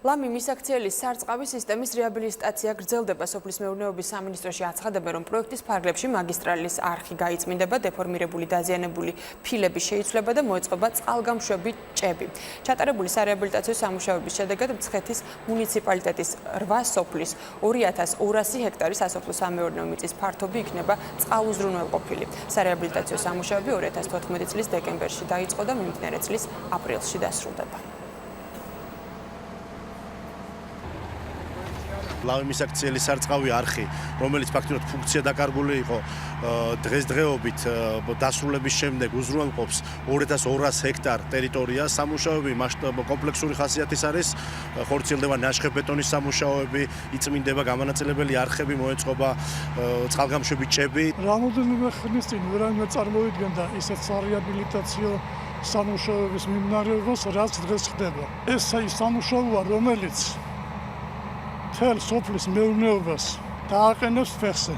ლამი მისაქციელის სარწყავი სისტემის რეაბილიტაცია გრძელდება. სოფლის მეურნეობის სამინისტროში აცხადებენ, რომ პროექტის ფარგლებში მაგისტრალის არხი გაიწმინდება, დეფორმირებული დაზიანებული ფილები შეიცვლება და მოეწყობა წყალგამშვები ჭები. ჩატარებული სარეაბილიტაციო სამუშაოების შედეგად მცხეთის მუნიციპალიტეტის 8 სოფლის 2200 ჰექტარის სასოფლო-სამეურნეო მიწის ფართობი იქნება წყალუზრუნველყოფილი. სარეაბილიტაციო სამუშაოები 2014 წლის დეკემბერში დაიწყო და მიმდინარე წლის აპრილში დასრულდება. ლამი მისაქციელის სარწყავი არხი, რომელიც ფაქტობრივად ფუნქცია დაკარგული იყო, დღესდღეობით დასრულების შემდეგ უზრუნველყოფს 2200 ჰექტარ ტერიტორიას. სამუშაოები კომპლექსური ხასიათის არის, ხორციელდება ნაშხებეტონის სამუშაოები, იწმინდება გამანაწილებელი არხები, მოეწყობა წყალგამშვები ჭები. რამოდენიმე ხნის წინ ვერანაირად წარმოვიდგენდა ისეთ სარეაბილიტაციო სამუშაოების მიმდინარეობას, რაც დღეს ხდება. ეს ის სამუშაოა, რომელიც მთელ სოფლის მეურნეობას დააყენებს ფეხზე.